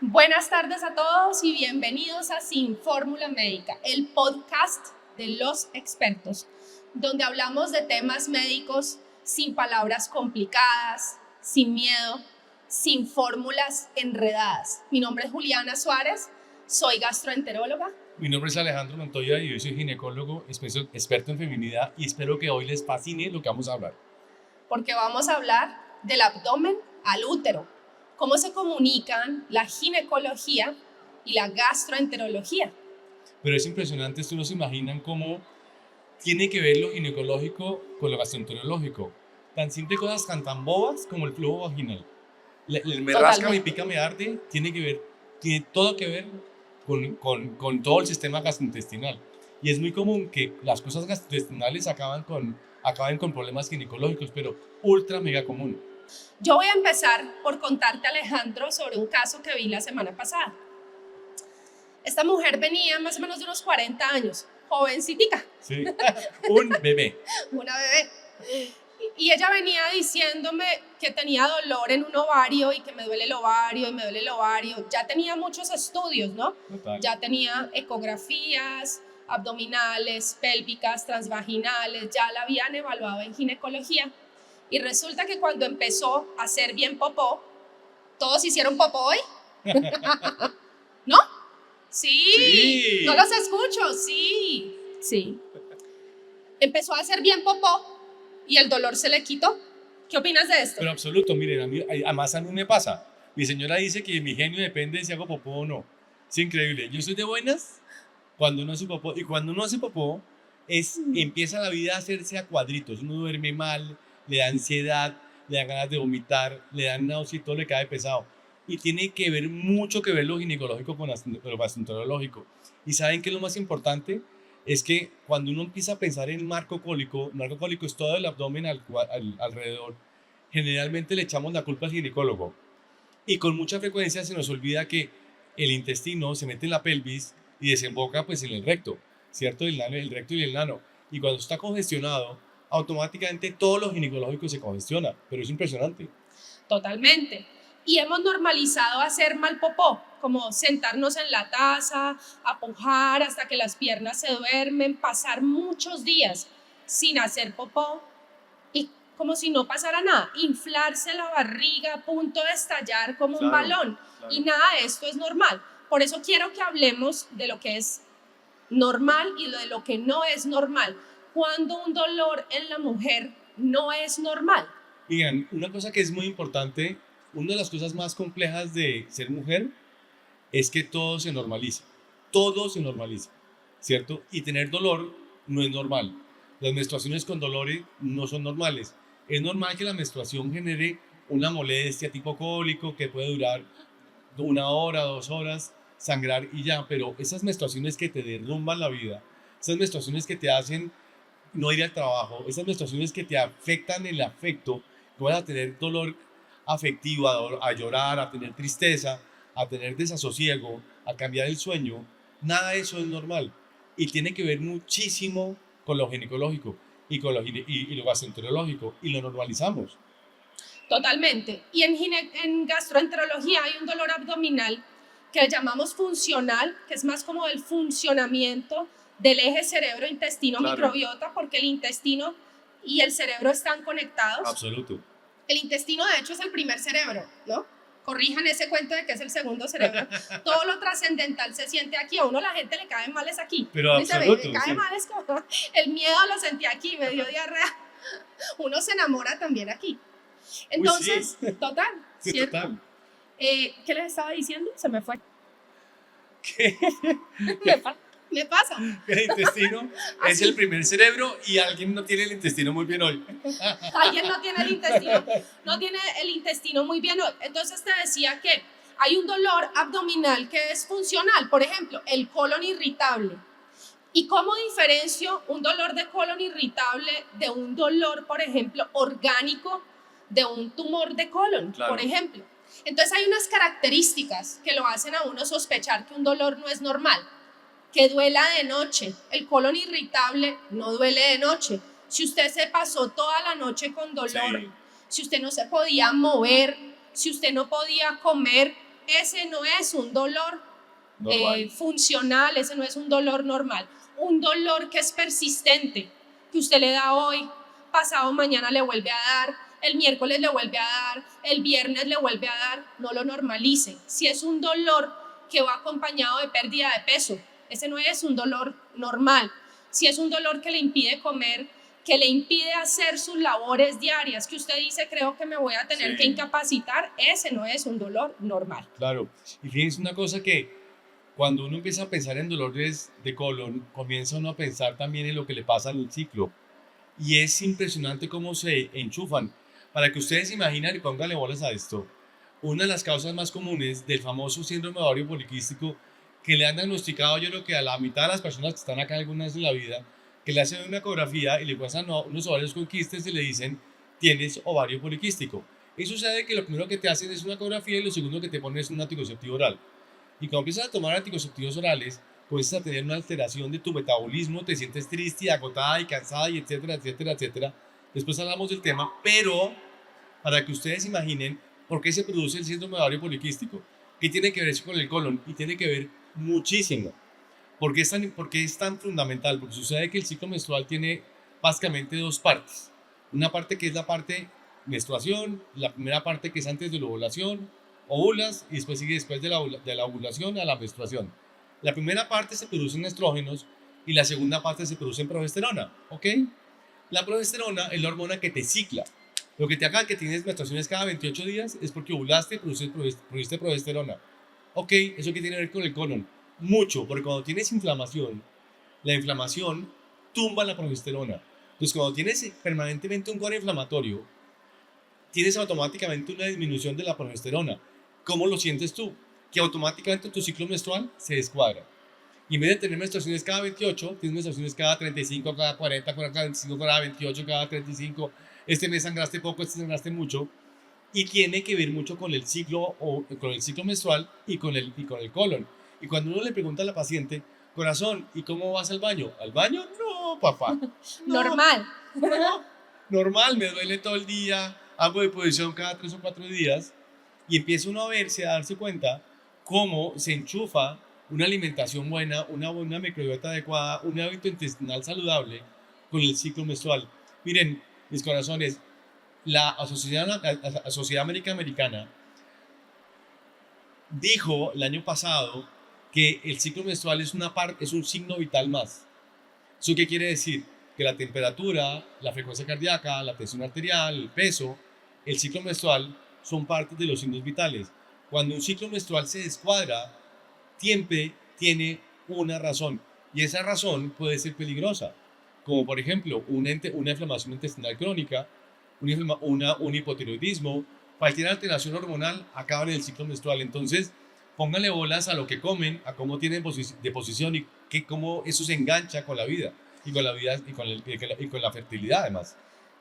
Buenas tardes a todos y bienvenidos a Sin Fórmula Médica, el podcast de los expertos, donde hablamos de temas médicos sin palabras complicadas, sin miedo, sin fórmulas enredadas. Mi nombre es Juliana Suárez, soy gastroenteróloga. Mi nombre es Alejandro Montoya y yo soy ginecólogo, experto en feminidad, y espero que hoy les fascine lo que vamos a hablar. Porque vamos a hablar del abdomen al útero, cómo se comunican la ginecología y la gastroenterología. Pero es impresionante, ustedes no se imaginan cómo tiene que ver lo ginecológico con lo gastroenterológico. Tan simple cosas tan bobas como el flujo vaginal. Me rasca, me pica, me arde, tiene todo que ver con todo el sistema gastrointestinal. Y es muy común que las cosas gastrointestinales acaben con problemas ginecológicos, pero ultra mega común. Yo voy a empezar por contarte, Alejandro, sobre un caso que vi la semana pasada. Esta mujer venía más o menos de unos 40 años, jovencitica. Sí, un bebé. Una bebé. Y ella venía diciéndome que tenía dolor en un ovario y que me duele el ovario y me duele el ovario. Ya tenía muchos estudios, ¿no? Total. Ya tenía ecografías abdominales, pélvicas, transvaginales, ya la habían evaluado en ginecología. Y resulta que cuando empezó a hacer bien popó, ¿todos hicieron popó hoy? ¿No? Sí, no los escucho, sí. Empezó a hacer bien popó y el dolor se le quitó. ¿Qué opinas de esto? Pero absoluto, miren, además a mí me pasa. Mi señora dice que mi genio depende de si hago popó o no. Es increíble. Yo soy de buenas cuando no hace popó. Y cuando uno hace popó, empieza la vida a hacerse a cuadritos. Uno duerme mal, le da ansiedad, le dan ganas de vomitar, le dan náusea y todo le cae pesado. Y tiene que ver mucho que ver lo ginecológico con lo gastroenterológico. ¿Y saben qué es lo más importante? Es que cuando uno empieza a pensar en marco cólico es todo el abdomen alrededor, generalmente le echamos la culpa al ginecólogo. Y con mucha frecuencia se nos olvida que el intestino se mete en la pelvis y desemboca pues en el recto, ¿cierto? El recto y el nano. Y cuando está congestionado, automáticamente todo lo ginecológico se congestiona, pero es impresionante. Totalmente. Y hemos normalizado hacer mal popó, como sentarnos en la taza, apujar hasta que las piernas se duermen, pasar muchos días sin hacer popó y como si no pasara nada, inflarse la barriga a punto de estallar como un balón. Claro. Y nada de esto es normal. Por eso quiero que hablemos de lo que es normal y de lo que no es normal. Cuando un dolor en la mujer no es normal. Miren, una cosa que es muy importante, una de las cosas más complejas de ser mujer es que todo se normaliza, ¿cierto? Y tener dolor no es normal. Las menstruaciones con dolores no son normales. Es normal que la menstruación genere una molestia tipo cólico que puede durar 1 hora, 2 horas, sangrar y ya, pero esas menstruaciones que te derrumban la vida, esas menstruaciones que te hacen no ir al trabajo, esas menstruaciones que te afectan el afecto, que vas a tener dolor afectivo, a llorar, a tener tristeza, a tener desasosiego, a cambiar el sueño, nada de eso es normal. Y tiene que ver muchísimo con lo ginecológico y con lo gastroenterológico, y lo normalizamos. Totalmente. Y en gastroenterología hay un dolor abdominal que llamamos funcional, que es más como el funcionamiento del eje cerebro-intestino-microbiota, porque el intestino y el cerebro están conectados. Absoluto. El intestino, de hecho, es el primer cerebro, ¿no? Corrijan ese cuento de que es el segundo cerebro. Todo lo trascendental se siente aquí. A uno la gente le cae mal es aquí. Pero absoluto, me cae mal es como el miedo lo sentí aquí, me dio diarrea. Uno se enamora también aquí. Entonces, sí. Total, sí, ¿cierto? Total. ¿Qué les estaba diciendo? Se me fue. ¿Qué? Me pasa. El intestino es el primer cerebro y alguien no tiene el intestino muy bien hoy. Alguien no tiene el intestino muy bien hoy. Entonces te decía que hay un dolor abdominal que es funcional. Por ejemplo, el colon irritable. ¿Y cómo diferencio un dolor de colon irritable de un dolor, por ejemplo, orgánico, de un tumor de colon, por ejemplo? Entonces hay unas características que lo hacen a uno sospechar que un dolor no es normal. Que duela de noche. El colon irritable no duele de noche. Si usted se pasó toda la noche con dolor, si usted no se podía mover, si usted no podía comer, ese no es un dolor Normal. funcional, ese no es un dolor normal. Un dolor que es persistente, que usted le da hoy, pasado mañana le vuelve a dar, el miércoles le vuelve a dar, el viernes le vuelve a dar, no lo normalice. Si es un dolor que va acompañado de pérdida de peso, ese no es un dolor normal. Si es un dolor que le impide comer, que le impide hacer sus labores diarias, que usted dice, creo que me voy a tener Sí. que incapacitar, ese no es un dolor normal. Claro. Y fíjense una cosa que cuando uno empieza a pensar en dolores de colon, comienza uno a pensar también en lo que le pasa en el ciclo. Y es impresionante cómo se enchufan. Para que ustedes se imaginen y pónganle bolas a esto, una de las causas más comunes del famoso síndrome de ovario poliquístico, que le han diagnosticado yo creo que a la mitad de las personas que están acá alguna vez en la vida, que le hacen una ecografía y le pasan unos ovarios con quistes y le dicen, tienes ovario poliquístico. Y sucede que lo primero que te hacen es una ecografía y lo segundo que te ponen es un anticonceptivo oral. Y cuando empiezas a tomar anticonceptivos orales, comienzas a tener una alteración de tu metabolismo, te sientes triste y agotada y cansada y etcétera, etcétera, etcétera. Después hablamos del tema, pero para que ustedes imaginen por qué se produce el síndrome de ovario poliquístico, qué tiene que ver eso con el colon, y tiene que ver muchísimo. ¿Por qué es tan fundamental? Porque sucede que el ciclo menstrual tiene básicamente dos partes. Una parte que es la parte menstruación, la primera parte que es antes de la ovulación, ovulas y después sigue después de la ovulación a la menstruación. La primera parte se produce en estrógenos y la segunda parte se produce en progesterona, ¿ok? La progesterona es la hormona que te cicla. Lo que te haga que tienes menstruaciones cada 28 días es porque ovulaste y produciste progesterona. Ok, ¿eso qué tiene que ver con el colon? Mucho, porque cuando tienes inflamación, la inflamación tumba la progesterona. Entonces, cuando tienes permanentemente un colon inflamatorio, tienes automáticamente una disminución de la progesterona. ¿Cómo lo sientes tú? Que automáticamente tu ciclo menstrual se descuadra. Y en vez de tener menstruaciones cada 28, tienes menstruaciones cada 35, cada 40, cada 45, cada 28, cada 35. Este mes sangraste poco, este sangraste mucho. Y tiene que ver mucho con el ciclo, con el ciclo menstrual y con el colon. Y cuando uno le pregunta a la paciente, corazón, ¿y cómo vas al baño? ¿Al baño? No, papá. No, Normal. no, normal, me duele todo el día, hago de posición cada 3 o 4 días. Y empieza uno a verse, a darse cuenta cómo se enchufa una alimentación buena, una buena microbiota adecuada, un hábito intestinal saludable con el ciclo menstrual. Miren, mis corazones, la Sociedad Médica Americana dijo el año pasado que el ciclo menstrual es un signo vital más. ¿Eso qué quiere decir? Que la temperatura, la frecuencia cardíaca, la tensión arterial, el peso, el ciclo menstrual son partes de los signos vitales. Cuando un ciclo menstrual se descuadra, siempre tiene una razón, y esa razón puede ser peligrosa, como por ejemplo una inflamación intestinal crónica, un hipotiroidismo, cualquier alteración hormonal acaba en el ciclo menstrual. Entonces, pónganle bolas a lo que comen, a cómo tienen de posición y cómo eso se engancha con la vida y con la vida y con la fertilidad además.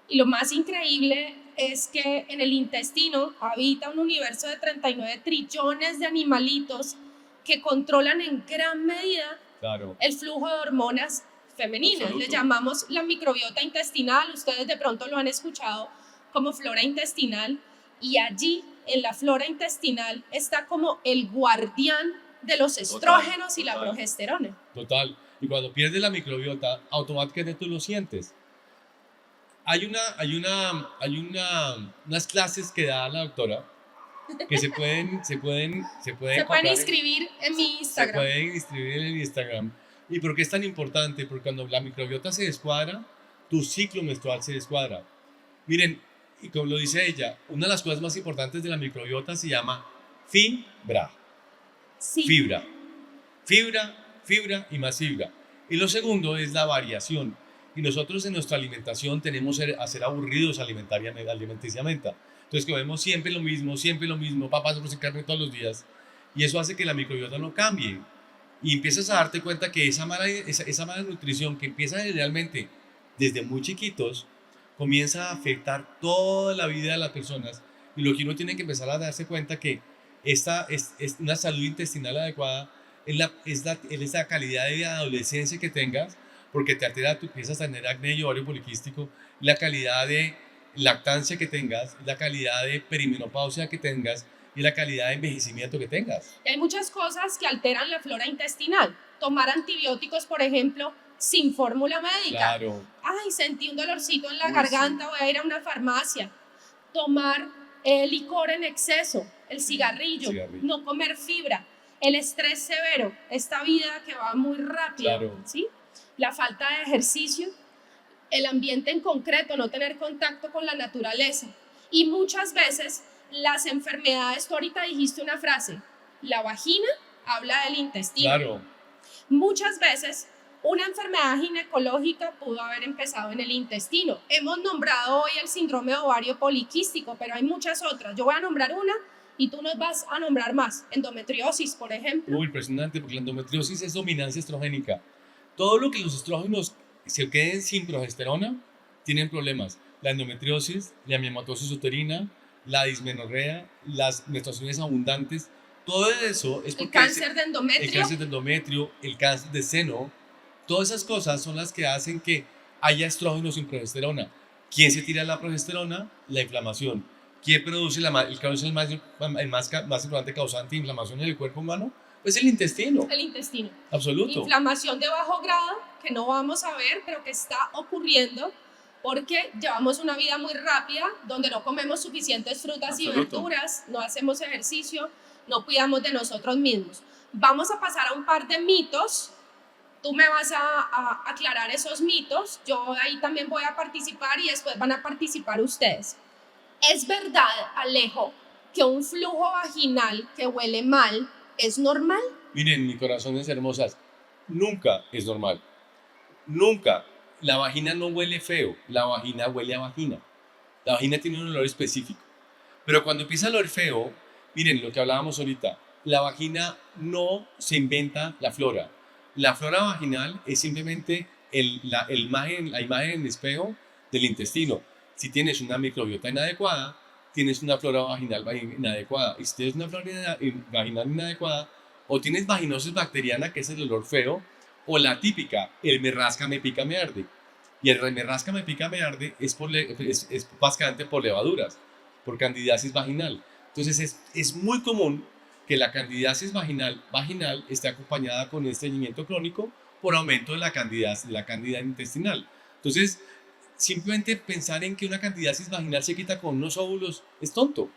Y lo más increíble es que en el intestino habita un universo de 39 trillones de animalitos que controlan en gran medida Claro. el flujo de hormonas femeninas. Absoluto. Le llamamos la microbiota intestinal, ustedes de pronto lo han escuchado como flora intestinal, y allí en la flora intestinal está como el guardián de los estrógenos y la progesterona. Total. Y cuando pierdes la microbiota, automáticamente tú lo sientes. Hay unas clases que da la doctora que se pueden inscribir en mi Instagram. Se pueden inscribir en el Instagram. ¿Y por qué es tan importante? Porque cuando la microbiota se descuadra, tu ciclo menstrual se descuadra. Miren, y como lo dice ella, una de las cosas más importantes de la microbiota se llama fibra. Sí. Fibra y más fibra. Y lo segundo es la variación. Y nosotros en nuestra alimentación tenemos a ser aburridos alimenticiamente. Entonces comemos siempre lo mismo, papas, arroz y carne todos los días. Y eso hace que la microbiota no cambie. Y empiezas a darte cuenta que esa mala nutrición que empieza generalmente desde muy chiquitos, comienza a afectar toda la vida de las personas. Y lo que uno tiene que empezar a darse cuenta que esta es una salud intestinal adecuada, es la calidad de adolescencia que tengas, porque te altera, tú empiezas a tener acné y ovario poliquístico, la calidad de lactancia que tengas, la calidad de perimenopausia que tengas, y la calidad de envejecimiento que tengas. Y hay muchas cosas que alteran la flora intestinal. Tomar antibióticos, por ejemplo, sin fórmula médica. Claro. Ay, sentí un dolorcito en la Uy, garganta, voy a ir a una farmacia. Tomar licor en exceso, el cigarrillo, Cigarrillo. no comer fibra, el estrés severo, esta vida que va muy rápido, Claro. ¿sí? La falta de ejercicio, el ambiente en concreto, no tener contacto con la naturaleza. Y muchas veces las enfermedades, tú ahorita dijiste una frase, la vagina habla del intestino. Claro. Muchas veces una enfermedad ginecológica pudo haber empezado en el intestino. Hemos nombrado hoy el síndrome de ovario poliquístico, pero hay muchas otras. Yo voy a nombrar una y tú nos vas a nombrar más. Endometriosis, por ejemplo. Uy, impresionante, porque la endometriosis es dominancia estrogénica. Todo lo que los estrógenos se queden sin progesterona tienen problemas. La endometriosis, la miomatosis uterina, la dismenorrea, las menstruaciones abundantes, todo eso es El porque cáncer de endometrio. el cáncer de endometrio, el cáncer de seno, todas esas cosas son las que hacen que haya estrógenos sin progesterona. ¿Quién se tira la progesterona? La inflamación. ¿Quién produce más importante causante de inflamación en el cuerpo humano? Pues el intestino. El intestino. Absoluto. Inflamación de bajo grado, que no vamos a ver, pero que está ocurriendo porque llevamos una vida muy rápida, donde no comemos suficientes frutas y Absoluto. verduras, no hacemos ejercicio, no cuidamos de nosotros mismos. Vamos a pasar a un par de mitos. Tú me vas a aclarar esos mitos, yo ahí también voy a participar y después van a participar ustedes. ¿Es verdad, Alejo, que un flujo vaginal que huele mal es normal? Miren, mis corazones hermosas, nunca es normal. Nunca. La vagina no huele feo, la vagina huele a vagina. La vagina tiene un olor específico. Pero cuando empieza el olor feo, miren lo que hablábamos ahorita, la vagina no se inventa la flora. La flora vaginal es simplemente la imagen en espejo del intestino. Si tienes una microbiota inadecuada, tienes una flora vaginal inadecuada. Y si tienes una flora vaginal inadecuada, o tienes vaginosis bacteriana, que es el olor feo, o la típica, el me rasca, me pica, me arde. Y el me rasca, me pica, me arde es básicamente por levaduras, por candidiasis vaginal. Entonces es muy común que la candidiasis vaginal esté acompañada con un estreñimiento crónico por aumento de la candida intestinal. Entonces, simplemente pensar en que una candidiasis vaginal se quita con unos óvulos es tonto,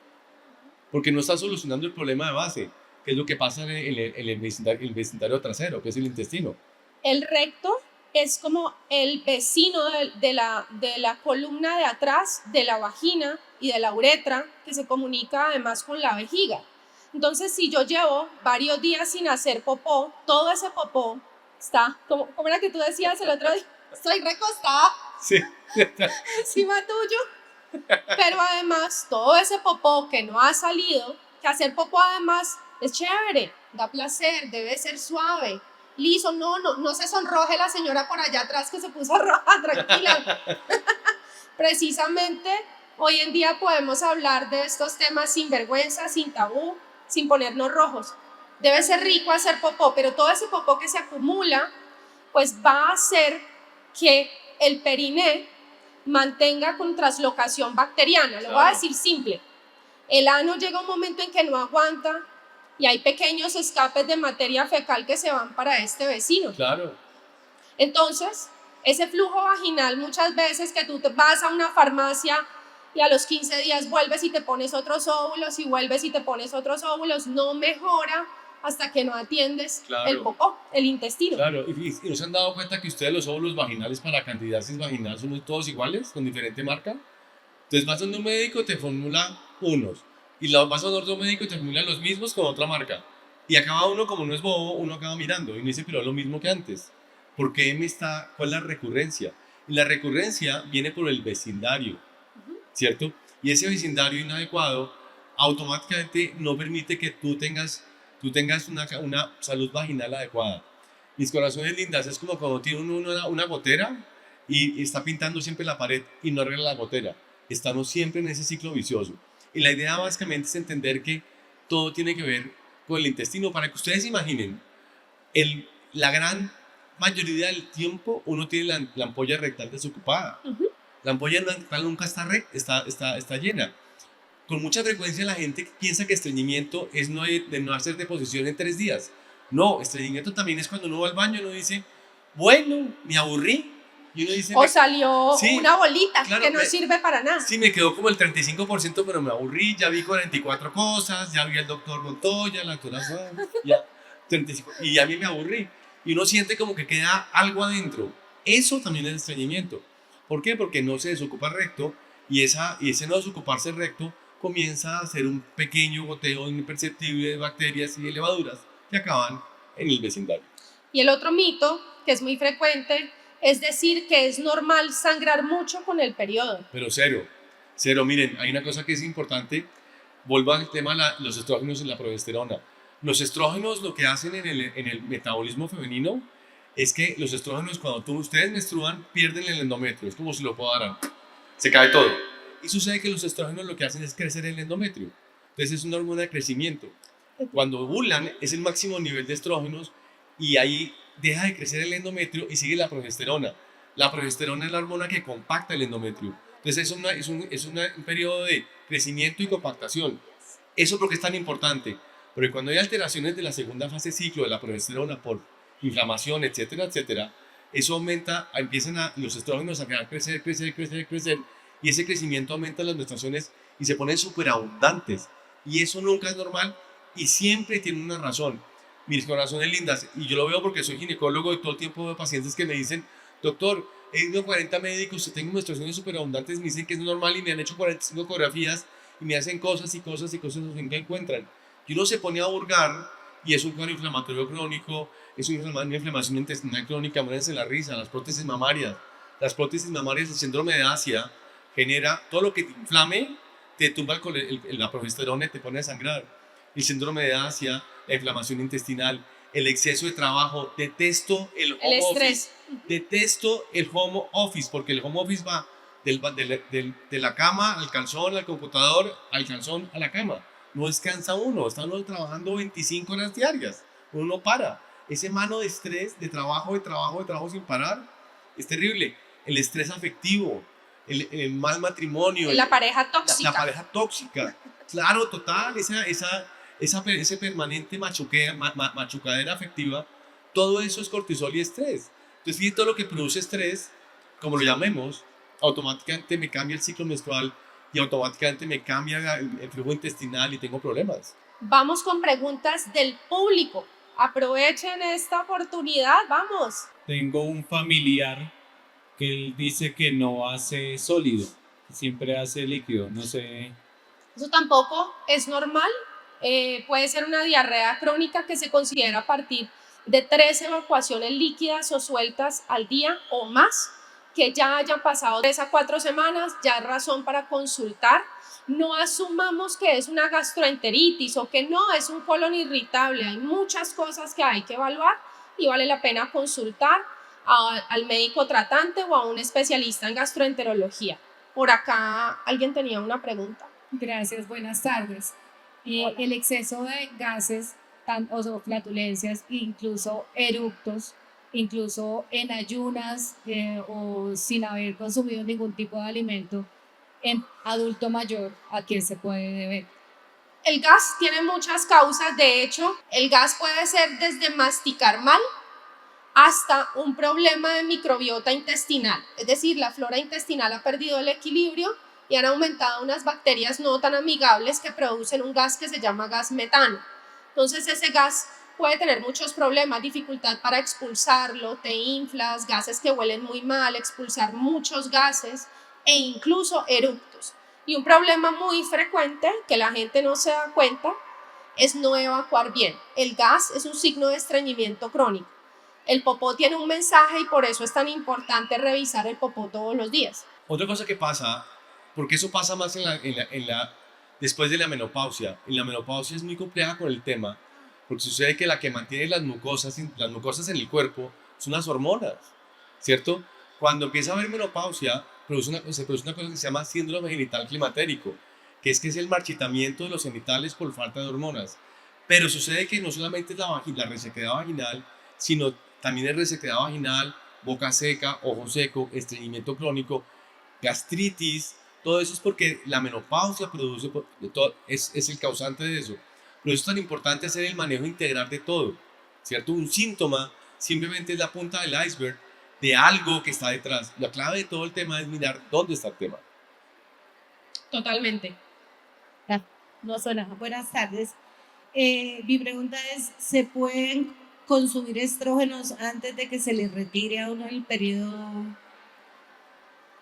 porque no está solucionando el problema de base, que es lo que pasa en el vecindario trasero, que es el intestino. El recto es como el vecino de la columna de atrás de la vagina y de la uretra, que se comunica además con la vejiga. Entonces, si yo llevo varios días sin hacer popó, todo ese popó está, como era que tú decías el otro día, estoy recostada Sí. encima tuyo, pero además todo ese popó que no ha salido, que hacer popó además es chévere, da placer, debe ser suave, liso, no se sonroje la señora por allá atrás que se puso roja, tranquila. Precisamente hoy en día podemos hablar de estos temas sin vergüenza, sin tabú, sin ponernos rojos. Debe ser rico hacer popó, pero todo ese popó que se acumula, pues va a hacer que el periné mantenga con translocación bacteriana. Lo voy a decir simple. El ano llega un momento en que no aguanta y hay pequeños escapes de materia fecal que se van para este vecino. Claro. Entonces, ese flujo vaginal muchas veces que tú te vas a una farmacia y a los 15 días vuelves y te pones otros óvulos y vuelves y te pones otros óvulos, no mejora hasta que no atiendes el popó, el intestino. Claro, y ¿no se han dado cuenta que ustedes los óvulos vaginales para candidiasis vaginal son todos iguales, con diferente marca? Entonces vas a un médico y te formula unos, y vas a otro médico y te formula los mismos con otra marca. Y acaba uno, como no es bobo, uno acaba mirando y no dice, pero es lo mismo que antes. ¿Por qué cuál es la recurrencia? Y la recurrencia viene por el vecindario, ¿cierto? Y ese vecindario inadecuado automáticamente no permite que tú tengas una salud vaginal adecuada. Mis corazones lindas, es como cuando tiene uno una gotera y está pintando siempre la pared y no arregla la gotera. Estamos siempre en ese ciclo vicioso. Y la idea básicamente es entender que todo tiene que ver con el intestino. Para que ustedes imaginen, la gran mayoría del tiempo uno tiene la ampolla rectal desocupada. La ampolla rectal nunca está llena. con mucha frecuencia la gente piensa que estreñimiento es de no hacer deposición en 3 días. No, estreñimiento también es cuando uno va al baño y uno dice, bueno, me aburrí. Y uno dice, O salió sí, una bolita claro, que no sirve para nada. sí, me quedó como el 35%, pero me aburrí, ya vi 44 cosas, ya vi al doctor Montoya, la doctora Suárez, ya 35, y a mí me aburrí. Y uno siente como que queda algo adentro. Eso también es estreñimiento. ¿Por qué? Porque no se desocupa recto y ese no desocuparse recto comienza a hacer un pequeño goteo imperceptible de bacterias y de levaduras que acaban en el vecindario. Y el otro mito, que es muy frecuente, es decir que es normal sangrar mucho con el periodo. Pero cero, miren, hay una cosa que es importante, vuelvo al tema de los estrógenos y la progesterona. Los estrógenos lo que hacen en el metabolismo femenino es que los estrógenos cuando ustedes menstruan pierden el endometrio, es como si lo podaran, se cae todo. Y sucede que los estrógenos lo que hacen es crecer el endometrio, entonces es una hormona de crecimiento. Cuando ovulan es el máximo nivel de estrógenos y ahí deja de crecer el endometrio y sigue la progesterona. La progesterona es la hormona que compacta el endometrio. Entonces es un periodo de crecimiento y compactación. Eso porque es tan importante. Porque cuando hay alteraciones de la segunda fase ciclo de la progesterona por inflamación, etcétera, etcétera, eso aumenta, los estrógenos a crecer, crecer, crecer, crecer, y ese crecimiento aumenta las menstruaciones y se ponen súper abundantes. Y eso nunca es normal y siempre tiene una razón. Mis corazones lindas, y yo lo veo porque soy ginecólogo y todo el tiempo veo pacientes que me dicen, doctor, he ido a 40 médicos, tengo menstruaciones súper abundantes, me dicen que es normal y me han hecho 45 ecografías y me hacen cosas y cosas y cosas que encuentran. Y uno se pone a hurgar y es un cuadro inflamatorio crónico, es una inflamación intestinal crónica, muérense la risa, las prótesis mamarias, el síndrome de Asia genera todo lo que te inflame, te tumba la progesterona y te pone a sangrar. El síndrome de Asia, la inflamación intestinal, el exceso de trabajo, detesto el home office, detesto el home office, porque el home office va de la cama al calzón, al computador, al calzón, a la cama. No descansa uno, está uno trabajando 25 horas diarias, uno no para. Ese mano de estrés, de trabajo sin parar, es terrible. El estrés afectivo, el mal matrimonio. La pareja tóxica. La pareja tóxica, claro, total, ese permanente machucadera afectiva, todo eso es cortisol y estrés. Entonces, fíjate, todo lo que produce estrés, como lo llamemos, automáticamente me cambia el ciclo menstrual y automáticamente me cambia el flujo intestinal y tengo problemas. Vamos con preguntas del público. Aprovechen esta oportunidad, vamos. Tengo un familiar que él dice que no hace sólido, siempre hace líquido, no sé. Eso tampoco es normal. Puede ser una diarrea crónica que se considera a partir de 3 evacuaciones líquidas o sueltas al día o más, que ya hayan pasado 3 a 4 semanas, ya es razón para consultar. No asumamos que es una gastroenteritis o que no es un colon irritable. Hay muchas cosas que hay que evaluar y vale la pena consultar al médico tratante o a un especialista en gastroenterología. Por acá alguien tenía una pregunta. Gracias, buenas tardes. El exceso de gases o flatulencias, incluso eructos, incluso en ayunas o sin haber consumido ningún tipo de alimento, en adulto mayor, ¿a qué se puede deber? El gas tiene muchas causas. De hecho, el gas puede ser desde masticar mal hasta un problema de microbiota intestinal. Es decir, la flora intestinal ha perdido el equilibrio y han aumentado unas bacterias no tan amigables que producen un gas que se llama gas metano. Entonces ese gas puede tener muchos problemas, dificultad para expulsarlo, te inflas, gases que huelen muy mal, expulsar muchos gases e incluso eructos. Y un problema muy frecuente que la gente no se da cuenta es no evacuar bien. El gas es un signo de estreñimiento crónico. El popó tiene un mensaje y por eso es tan importante revisar el popó todos los días. Otra cosa que pasa, porque eso pasa más después de la menopausia. En la menopausia es muy compleja con el tema, porque sucede que la que mantiene las mucosas en el cuerpo son las hormonas, ¿cierto? Cuando empieza a haber menopausia, se produce una cosa que se llama síndrome genital climatérico, que es el marchitamiento de los genitales por falta de hormonas. Pero sucede que no solamente es la resequedad vaginal, sino también es resequedad vaginal, boca seca, ojo seco, estreñimiento crónico, gastritis, Todo eso es porque la menopausia produce, es el causante de eso. Por eso es tan importante hacer el manejo integral de todo, ¿cierto? Un síntoma simplemente es la punta del iceberg de algo que está detrás. La clave de todo el tema es mirar dónde está el tema. Totalmente. No suena. Buenas tardes. Mi pregunta es, ¿se pueden consumir estrógenos antes de que se le retire a uno el periodo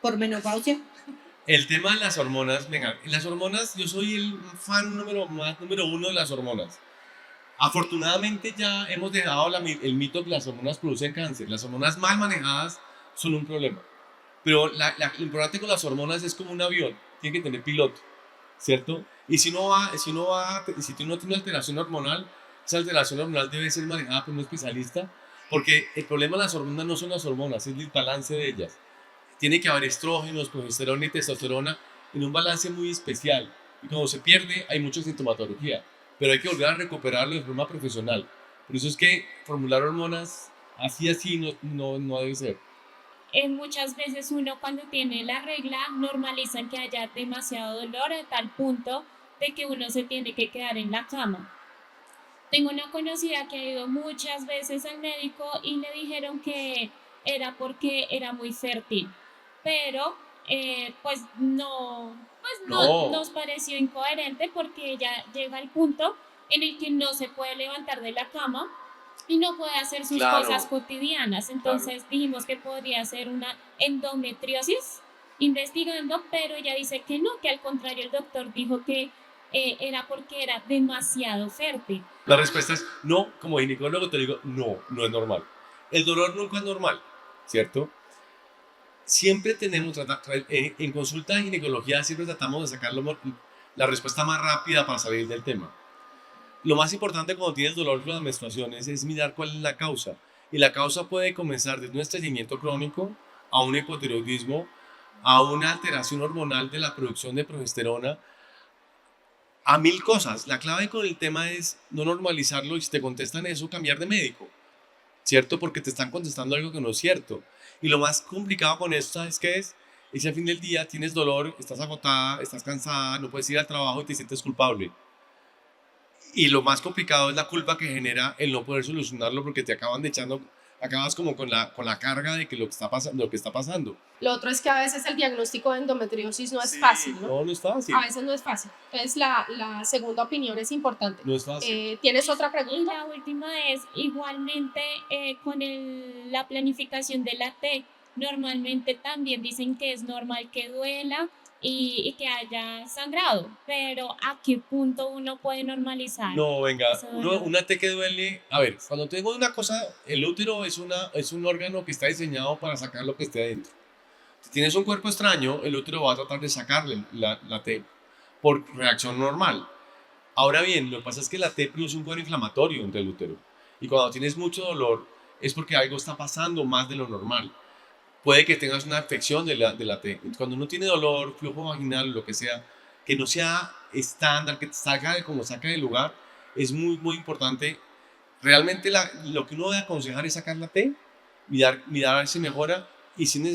por menopausia? El tema de las hormonas, venga, las hormonas, yo soy el fan número uno de las hormonas. Afortunadamente ya hemos dejado el mito que las hormonas producen cáncer. Las hormonas mal manejadas son un problema. Pero lo importante con las hormonas es como un avión, tiene que tener piloto, ¿cierto? Y si tú no tienes alteración hormonal, esa alteración hormonal debe ser manejada por un especialista, porque el problema de las hormonas no son las hormonas, es el balance de ellas. Tiene que haber estrógenos, progesterona y testosterona en un balance muy especial. Y cuando se pierde, hay mucha sintomatología, pero hay que volver a recuperarlo de forma profesional. Por eso es que formular hormonas así no debe ser. Muchas veces uno cuando tiene la regla normalizan que haya demasiado dolor a tal punto de que uno se tiene que quedar en la cama. Tengo una conocida que ha ido muchas veces al médico y le dijeron que era porque era muy fértil, pero no No. nos pareció incoherente porque ella llega al punto en el que no se puede levantar de la cama y no puede hacer sus Claro. cosas cotidianas. Entonces dijimos que podría ser una endometriosis investigando, pero ella dice que no, que al contrario el doctor dijo que era porque era demasiado fértil. La respuesta es no, como ginecólogo te digo, no es normal. El dolor nunca es normal, ¿cierto? Siempre tenemos, en consulta de ginecología siempre tratamos de sacar la respuesta más rápida para salir del tema. Lo más importante cuando tienes dolor con las menstruaciones es mirar cuál es la causa. Y la causa puede comenzar desde un estreñimiento crónico a un hipotiroidismo, a una alteración hormonal de la producción de progesterona, a 1000 cosas. La clave con el tema es no normalizarlo y si te contestan eso, cambiar de médico, ¿cierto? Porque te están contestando algo que no es cierto. Y lo más complicado con esto, ¿sabes qué es? Es que al fin del día tienes dolor, estás agotada, estás cansada, no puedes ir al trabajo y te sientes culpable. Y lo más complicado es la culpa que genera el no poder solucionarlo porque te acabas como con la carga de que lo que está pasando. Lo otro es que a veces el diagnóstico de endometriosis no es fácil, ¿no? No es fácil. A veces no es fácil. Entonces la segunda opinión es importante. No es fácil. ¿Tienes otra Y pregunta? la última es, igualmente con la planificación de la T, normalmente también dicen que es normal que duela y que haya sangrado, pero ¿a qué punto uno puede normalizar? No, venga, Eso duele. una T que duele. A ver, cuando tengo una cosa, el útero es un órgano que está diseñado para sacar lo que esté adentro. Si tienes un cuerpo extraño, el útero va a tratar de sacarle la T por reacción normal. Ahora bien, lo que pasa es que la T produce un cuadro inflamatorio entre el útero. Y cuando tienes mucho dolor, es porque algo está pasando más de lo normal. Puede que tengas una afección de la T. Cuando uno tiene dolor, flujo vaginal, lo que sea, que no sea estándar, que te salga como saca del lugar, es muy, muy importante. Realmente lo que uno debe aconsejar es sacar la T, mirar a ver si mejora y si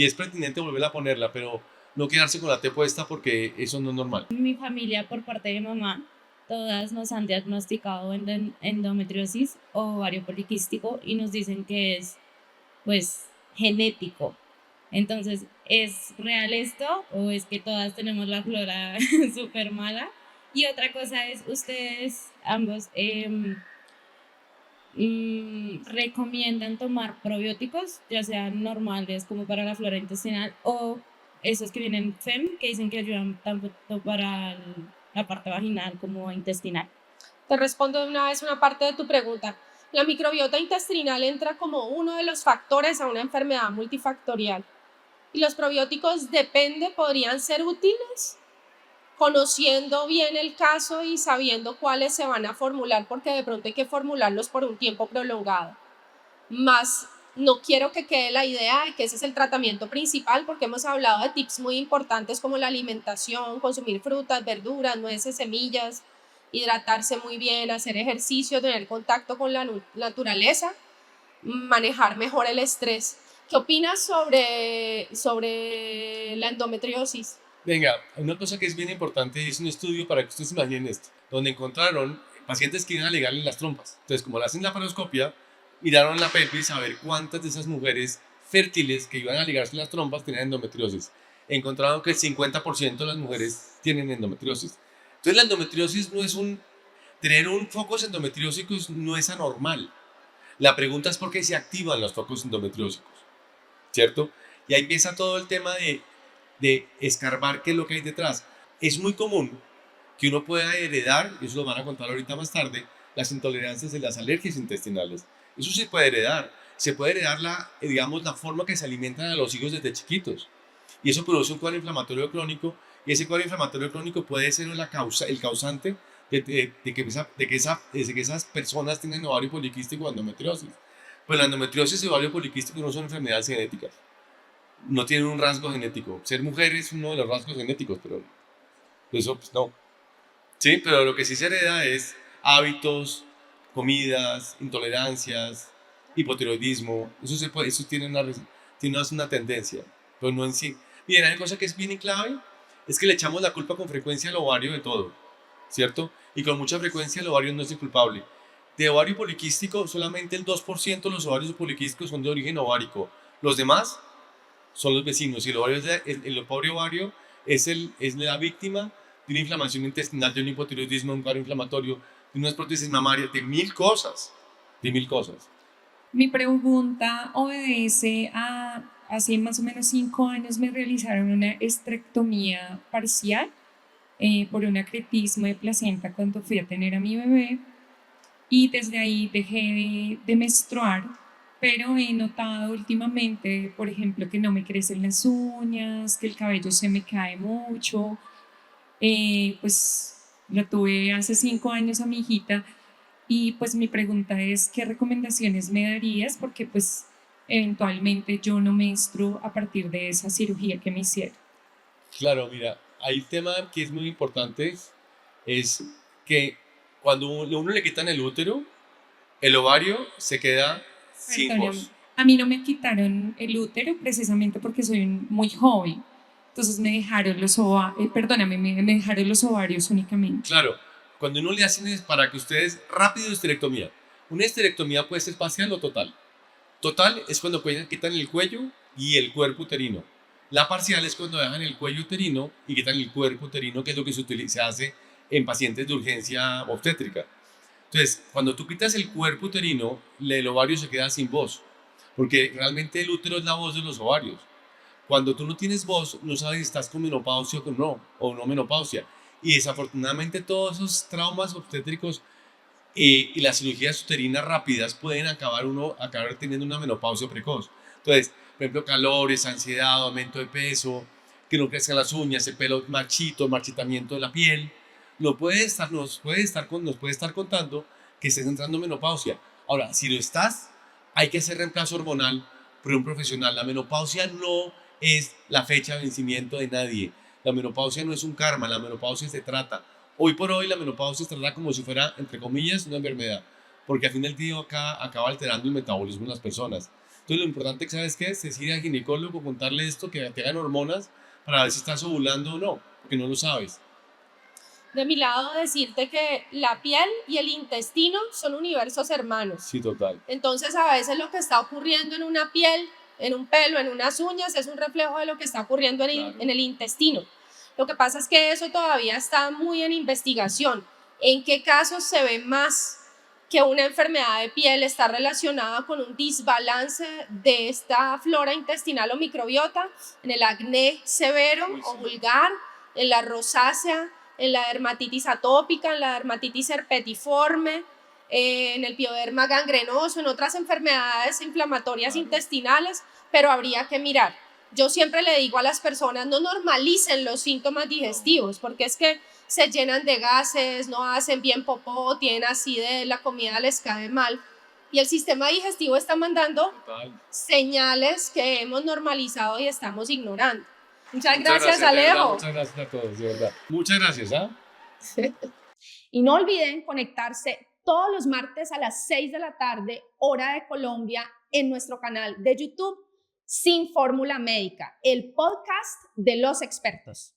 es pertinente volver a ponerla, pero no quedarse con la T puesta porque eso no es normal. Mi familia por parte de mamá, todas nos han diagnosticado endometriosis o ovario poliquístico y nos dicen que es pues genético. Entonces, ¿es real esto o es que todas tenemos la flora súper mala? Y otra cosa es, ustedes ambos recomiendan tomar probióticos, ya sean normales como para la flora intestinal o esos que vienen FEM, que dicen que ayudan tanto para la parte vaginal como intestinal. Te respondo de una vez una parte de tu pregunta. La microbiota intestinal entra como uno de los factores a una enfermedad multifactorial. Y los probióticos, podrían ser útiles conociendo bien el caso y sabiendo cuáles se van a formular, porque de pronto hay que formularlos por un tiempo prolongado. Más no quiero que quede la idea de que ese es el tratamiento principal, porque hemos hablado de tips muy importantes como la alimentación, consumir frutas, verduras, nueces, semillas, hidratarse muy bien, hacer ejercicio, tener contacto con la naturaleza, manejar mejor el estrés, ¿Qué opinas sobre la endometriosis? Venga, una cosa que es bien importante es un estudio para que ustedes se imaginen esto, donde encontraron pacientes que iban a ligarle las trompas. Entonces, como le hacen la laparoscopia, miraron la pelvis a ver cuántas de esas mujeres fértiles que iban a ligarse las trompas tenían endometriosis. Encontraron que el 50% de las mujeres tienen endometriosis. Entonces, la endometriosis no es tener un focos endometriósicos no es anormal. La pregunta es por qué se activan los focos endometriósicos, ¿cierto? Y ahí empieza todo el tema de escarbar qué es lo que hay detrás. Es muy común que uno pueda heredar, y eso lo van a contar ahorita más tarde, las intolerancias y las alergias intestinales. Eso se puede heredar. Se puede heredar digamos, la forma que se alimentan a los hijos desde chiquitos. Y eso produce un cuadro inflamatorio crónico, y ese cuadro inflamatorio crónico puede ser el causante de que esas personas tengan ovario poliquístico o endometriosis. Pues la endometriosis y ovario poliquístico no son enfermedades genéticas. No tienen un rasgo genético. Ser mujer es uno de los rasgos genéticos, pero eso pues no. Sí, pero lo que sí se hereda es hábitos, comidas, intolerancias, hipotiroidismo. Eso tiene una tendencia, pero no en sí. Miren, hay una cosa que es bien clave, es que le echamos la culpa con frecuencia al ovario de todo, ¿cierto? Y con mucha frecuencia el ovario no es el culpable. De ovario poliquístico, solamente el 2% de los ovarios poliquísticos son de origen ovárico. Los demás son los vecinos. Y el ovario es la víctima de una inflamación intestinal, de un hipotiroidismo, de un cuadro inflamatorio, de unas prótesis mamarias, de mil cosas. De mil cosas. Mi pregunta obedece a, hace más o menos 5 años me realizaron una estrectomía parcial por un acretismo de placenta cuando fui a tener a mi bebé, y desde ahí dejé de menstruar, pero he notado últimamente, por ejemplo, que no me crecen las uñas, que el cabello se me cae mucho. Pues lo tuve hace 5 años a mi hijita, y pues mi pregunta es, ¿qué recomendaciones me darías? Porque pues eventualmente yo no menstruo a partir de esa cirugía que me hicieron. Claro, mira, hay un tema que es muy importante, es que cuando uno le quitan el útero, el ovario se queda sin Perdóname, voz. a mí no me quitaron el útero precisamente porque soy muy joven. Entonces me dejaron me dejaron los ovarios únicamente. Claro, cuando uno le hacen es para que ustedes, rápido histerectomía. Una histerectomía puede ser parcial o total. Total es cuando quitan el cuello y el cuerpo uterino. La parcial es cuando dejan el cuello uterino y quitan el cuerpo uterino, que es lo que se hace en pacientes de urgencia obstétrica. Entonces, cuando tú quitas el cuerpo uterino, el ovario se queda sin voz, porque realmente el útero es la voz de los ovarios. Cuando tú no tienes voz, no sabes si estás con menopausia o no menopausia. Y desafortunadamente todos esos traumas obstétricos y las cirugías uterinas rápidas pueden acabar teniendo una menopausia precoz. Entonces, por ejemplo, calores, ansiedad, aumento de peso, que no crezcan las uñas, el pelo marchitamiento de la piel, nos puede estar contando que estés entrando en menopausia. Ahora, si lo estás, hay que hacer reemplazo hormonal por un profesional. La menopausia no es la fecha de vencimiento de nadie. La menopausia no es un karma, la menopausia se trata. Hoy por hoy la menopausia se trata como si fuera, entre comillas, una enfermedad, porque al fin del día acaba alterando el metabolismo de las personas. Entonces lo importante, ¿sabes qué? Es ir al ginecólogo, contarle esto, que te hagan hormonas para ver si estás ovulando o no, porque no lo sabes. De mi lado, decirte que la piel y el intestino son universos hermanos. Sí, total. Entonces, a veces lo que está ocurriendo en una piel, en un pelo, en unas uñas, es un reflejo de lo que está ocurriendo en el intestino. Lo que pasa es que eso todavía está muy en investigación. ¿En qué casos se ve más que una enfermedad de piel está relacionada con un desbalance de esta flora intestinal o microbiota? En el acné severo o vulgar, en la rosácea, en la dermatitis atópica, en la dermatitis herpetiforme, en el pioderma gangrenoso, en otras enfermedades inflamatorias intestinales, pero habría que mirar. Yo siempre le digo a las personas, no normalicen los síntomas digestivos, porque es que se llenan de gases, no hacen bien popó, tienen acidez, la comida les cae mal, y el sistema digestivo está mandando señales que hemos normalizado y estamos ignorando. Muchas gracias, Alejo. Muchas gracias a todos, de verdad. Muchas gracias, Y no olviden conectarse todos los martes a las 6 de la tarde, hora de Colombia, en nuestro canal de YouTube, Sin fórmula médica, el podcast de los expertos.